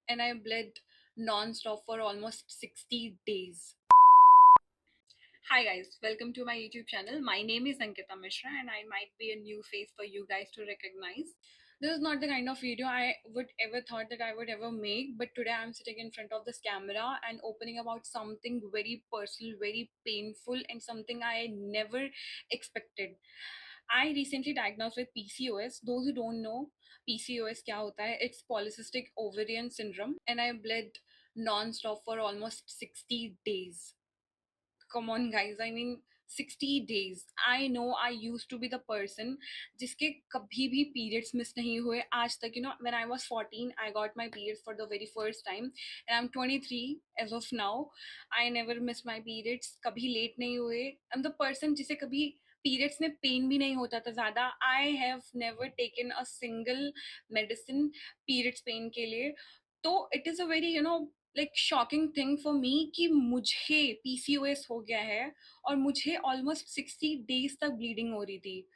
and I bled non-stop for almost 60 days. Hi guys, welcome to my YouTube channel. My name is Ankita Mishra and I might be a new face for you guys to recognize. This is not the kind of video I would ever thought that I would ever make, but today I'm sitting in front of this camera and opening about something very personal, very painful, and something I never expected. I recently diagnosed with PCOS. Those who don't know PCOS क्या होता है, it's polycystic ovarian syndrome, and I bled non-stop for almost 60 days. Come on guys, I mean 60 days. I know I used to be the person जिसके कभी भी periods miss नहीं हुए आज तक. When I was 14 I got my periods for the very first time, and I'm 23 as of now. I never missed my periods, कभी late नहीं हुए. I'm the person जिसे कभी पीरियड्स में पेन भी नहीं होता था ज़्यादा. I have never taken a single medicine periods pain के लिए. तो it is a very like shocking thing for me कि मुझे पीसीओएस हो गया है और मुझे ऑलमोस्ट 60 डेज तक ब्लीडिंग हो रही थी.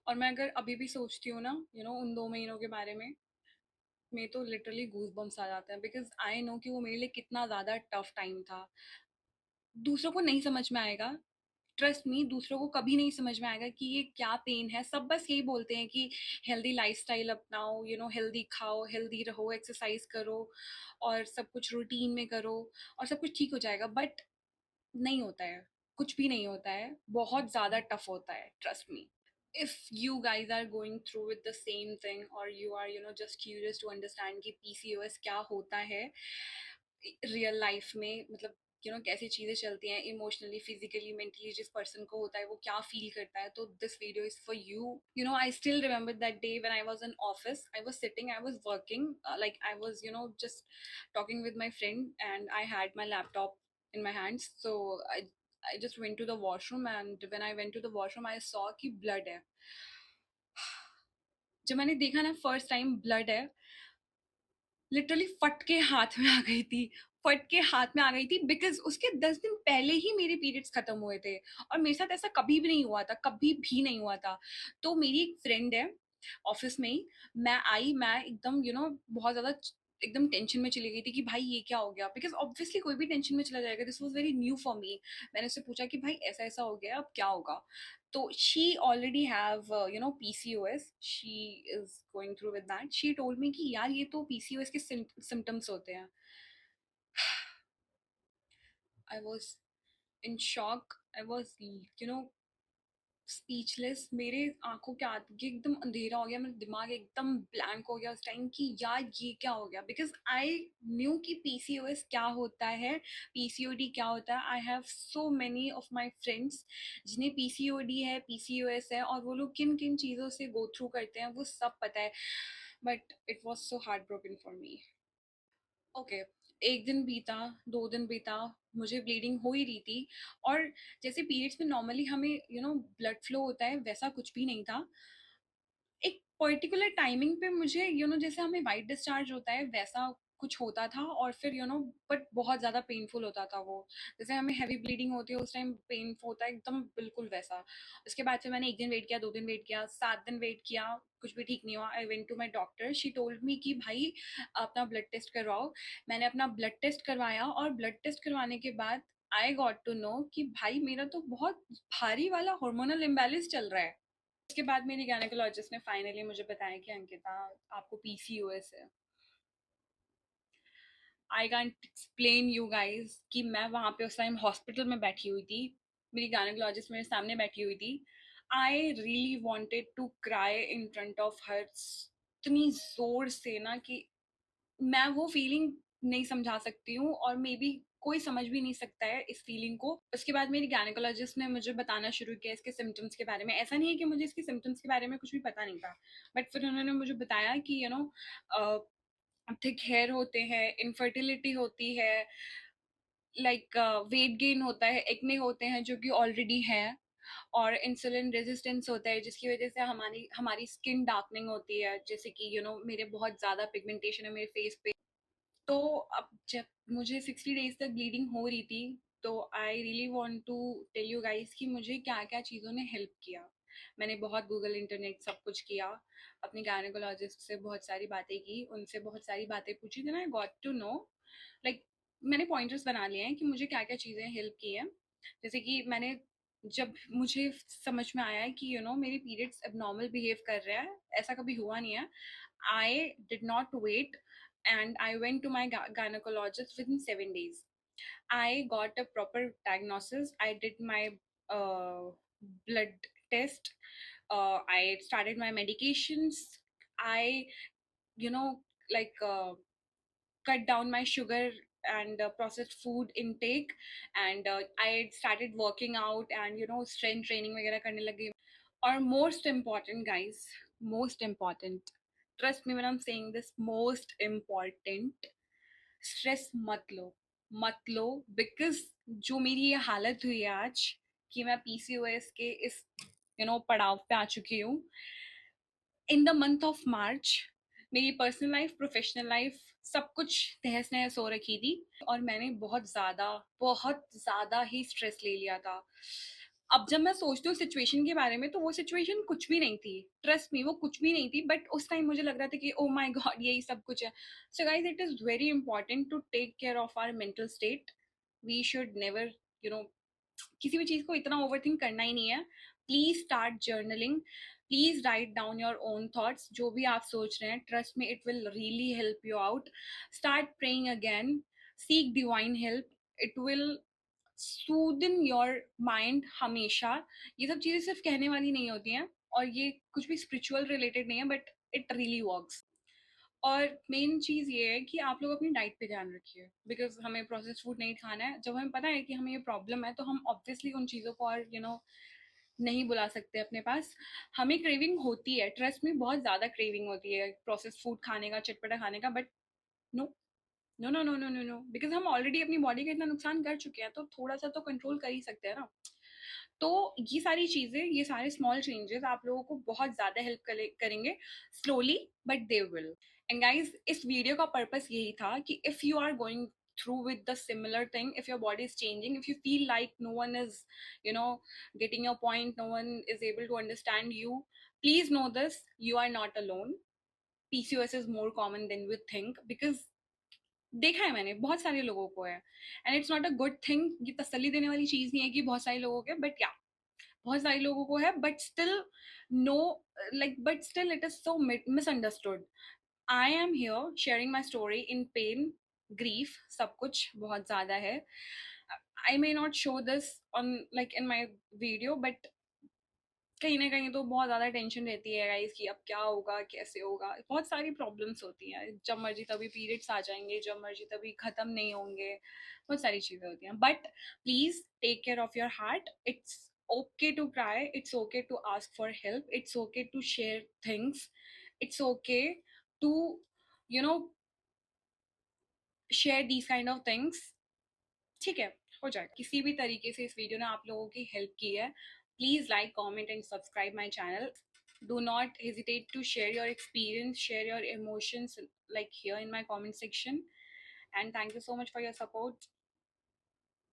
और मैं अगर अभी भी सोचती हूँ ना उन 2 महीनों के बारे में, मैं तो लिटरली गूज बम्स आ जाते हैं, बिकॉज आई नो कि वो मेरे लिए कितना ज़्यादा टफ टाइम था. दूसरों को नहीं समझ में आएगा, ट्रस्ट मी, दूसरों को कभी नहीं समझ में आएगा कि ये क्या पेन है. सब बस यही बोलते हैं कि हेल्दी लाइफस्टाइल अपनाओ, हेल्दी खाओ, हेल्दी रहो, एक्सरसाइज करो और सब कुछ रूटीन में करो और सब कुछ ठीक हो जाएगा. बट नहीं होता है, कुछ भी नहीं होता है. बहुत ज़्यादा टफ होता है, trust me. if you guys are going through with the same thing, or you are just curious to understand कि PCOS क्या होता है रियल लाइफ में, मतलब कैसी चीजें चलती हैं इमोशनली, फिजिकली, मेंटली, जिस पर्सन को होता है वो क्या फील करता है, तो this video is for you. I still remember that day when I was in office. I was sitting, I was working, like I was just talking with my friend, and I had my laptop in my hands. So I just went to the washroom, and when I went to the washroom I saw कि blood है. जब मैंने देखा ना first time blood है, literally फट के हाथ में आ गई थी. फट के हाथ में आ गई थी बिकॉज उसके 10 दिन पहले ही मेरे पीरियड्स खत्म हुए थे और मेरे साथ ऐसा कभी भी नहीं हुआ था, कभी भी नहीं हुआ था. तो मेरी एक फ्रेंड है ऑफिस में ही. मैं एकदम बहुत ज्यादा एकदम टेंशन में चली गई थी कि भाई ये क्या हो गया, बिकॉज ऑब्वियसली कोई भी टेंशन में चला जाएगा. This was very new for me. मैंने उससे पूछा कि भाई ऐसा ऐसा हो गया, अब क्या होगा. So she already have PCOS. She is going through with that. She told me कि यार ये तो PCOS के symptoms होते हैं. I was in shock. I was speechless. मेरे आंखों के आगे एकदम अंधेरा हो गया, मेरा दिमाग एकदम ब्लैंक हो गया उस टाइम कि यार ये क्या हो गया. बिकॉज आई न्यू कि पीसीओएस क्या होता है, पीसीओडी क्या होता है. I have so many of my friends जिन्हें पीसीओडी है, पीसीओएस है, और वो लोग किन किन चीज़ों से गो थ्रू करते हैं वो सब पता है. But it was so heart broken for me. Okay, एक दिन बीता, 2 दिन बीता, मुझे ब्लीडिंग हो ही रही थी. और जैसे पीरियड्स में नॉर्मली हमें ब्लड फ्लो होता है, वैसा कुछ भी नहीं था. एक पर्टिकुलर टाइमिंग पे मुझे जैसे हमें वाइट डिस्चार्ज होता है वैसा कुछ होता था, और फिर बट बहुत ज़्यादा पेनफुल होता था वो. जैसे हमें हैवी ब्लीडिंग होती है उस टाइम पेन होता है एकदम बिल्कुल वैसा. उसके बाद फिर मैंने 1 दिन वेट किया, 2 दिन वेट किया, 7 दिन वेट किया, कुछ भी ठीक नहीं हुआ. I went to my doctor. She told me कि भाई अपना ब्लड टेस्ट करवाओ. मैंने अपना ब्लड टेस्ट करवाया, और ब्लड टेस्ट करवाने के बाद आई गॉट टू नो कि भाई मेरा तो बहुत भारी वाला हार्मोनल इम्बैलेंस चल रहा है. उसके बाद मेरी गायनेकोलॉजिस्ट ने फाइनली मुझे बताया कि अंकिता, आपको पीसीओएस है. I can't explain you guys कि मैं वहाँ पे उस टाइम हॉस्पिटल में बैठी हुई थी, मेरी गायनेकोलॉजिस्ट मेरे सामने बैठी हुई थी. I really wanted to cry in front of her, इतनी जोर से ना कि मैं वो फीलिंग नहीं समझा सकती हूँ, और मे बी कोई समझ भी नहीं सकता है इस फीलिंग को. उसके बाद मेरी गायनेकोलॉजिस्ट ने मुझे बताना शुरू किया इसके सिम्टम्स के बारे में. ऐसा नहीं है कि मुझे इसके सिम्टम्स के बारे में कुछ भी पता नहीं था, बट फिर उन्होंने मुझे बताया कि थिक हेयर होते हैं, इनफर्टिलिटी होती है, लाइक वेट गेन होता है, एक्ने होते हैं जो कि ऑलरेडी है, और इंसुलिन रेजिस्टेंस होता है जिसकी वजह से हमारी हमारी स्किन डार्कनिंग होती है. जैसे कि मेरे बहुत ज़्यादा पिगमेंटेशन है मेरे फेस पे. तो अब जब मुझे 60 डेज तक ब्लीडिंग हो रही थी, तो I really want to tell you guys कि मुझे क्या क्या चीज़ों ने हेल्प किया. मैंने बहुत गूगल इंटरनेट सब कुछ किया, अपनी गायनेकोलॉजिस्ट से बहुत सारी बातें की, उनसे बहुत सारी बातें पूछी, then I got to know like मैंने पॉइंटर्स बना लिए हैं कि मुझे क्या क्या चीज़ें हेल्प की हैं। जैसे कि मैंने जब मुझे समझ में आया है कि मेरे पीरियड्स एबनॉर्मल बिहेव कर रहे हैं, ऐसा कभी हुआ नहीं है, I did not wait and I went to my gynecologist within 7 days. I got a proper diagnosis. I did my blood test. I started my medications. I, you know, like cut down my sugar and processed food intake, and I started working out and strength training वगैरह करने लगी. Or most important, guys, most important. Trust me when I'm saying this. Most important. Stress मत लो because जो मेरी ये हालत हुई है आज कि मैं पीसीओएस के इस पड़ाव पे आ चुकी हूँ in the month of March. मेरी पर्सनल लाइफ, प्रोफेशनल लाइफ, सब कुछ तहस नहस हो रखी थी और मैंने बहुत ज़्यादा ही स्ट्रेस ले लिया था। अब जब मैं सोचती हूँ सिचुएशन के बारे में तो वो सिचुएशन कुछ भी नहीं थी, ट्रस्ट मी वो कुछ भी नहीं थी, बट उस टाइम मुझे लग रहा था कि ओ माय गॉड यही सब कुछ है। So guys it is very important to take care of our mental state. We should never you know किसी भी चीज़ को इतना ओवरथिंक करना ही नहीं है। Please start journaling, please write down your own thoughts. जो भी आप सोच रहे हैं, ट्रस्ट में it will really help you out. Start praying again, seek divine help, it will Sudan your mind हमेशा। ये सब चीज़ें सिर्फ कहने वाली नहीं होती हैं और ये कुछ भी स्पिरिचुअल रिलेटेड नहीं है, बट इट रियली वर्क्स। और मेन चीज़ ये है कि आप लोग अपनी डाइट पे ध्यान रखिए, बिकॉज हमें प्रोसेस फूड नहीं खाना है। जब हमें पता है कि हमें ये प्रॉब्लम है तो हम ऑब्वियसली उन चीज़ों को और नहीं बुला सकते अपने पास। हमें क्रेविंग होती है, ट्रस्ट में बहुत ज़्यादा क्रेविंग होती है प्रोसेस फूड खाने का, चटपटा खाने का, but no no no no no no no, because हम ऑलरेडी अपनी बॉडी का इतना नुकसान कर चुके हैं तो थोड़ा सा तो कंट्रोल कर ही सकते हैं ना। तो ये सारी चीज़ें, ये सारे स्मॉल चेंजेस आप लोगों को बहुत ज़्यादा हेल्प करेंगे, slowly but they will. And guys इस वीडियो का पर्पस यही था कि if you are going through with the similar thing, if your body is changing, if you feel like no one is you know getting your point, no one is able to understand you, please know this: you are not alone. PCOS is more common than we think, because देखा है मैंने बहुत सारे लोगों को है, and it's not a good thing. ये तसल्ली देने वाली चीज नहीं है कि बहुत सारे लोगों के, बट या बहुत सारे लोगों को है, but still no, but still it is so misunderstood. I am here sharing my story in pain, grief, सब कुछ बहुत ज्यादा है। I may not show this on in my video, but कहीं ना कहीं तो बहुत ज़्यादा टेंशन रहती है गाइस कि अब क्या होगा, कैसे होगा। बहुत सारी प्रॉब्लम्स होती हैं, जब मर्जी तभी पीरियड्स आ जाएंगे, जब मर्जी तभी ख़त्म नहीं होंगे, बहुत सारी चीज़ें होती हैं। But please take care of your heart. It's okay to cry, it's okay to ask for help, it's okay to share things, it's okay to you know share these kind of things। ठीक है, हो जाए किसी भी तरीके से। इस video ने आप लोगों की हेल्प की है, please like, comment and subscribe my channel. Do not hesitate to share your experience, share your emotions, here in my comment section. And thank you so much for your support.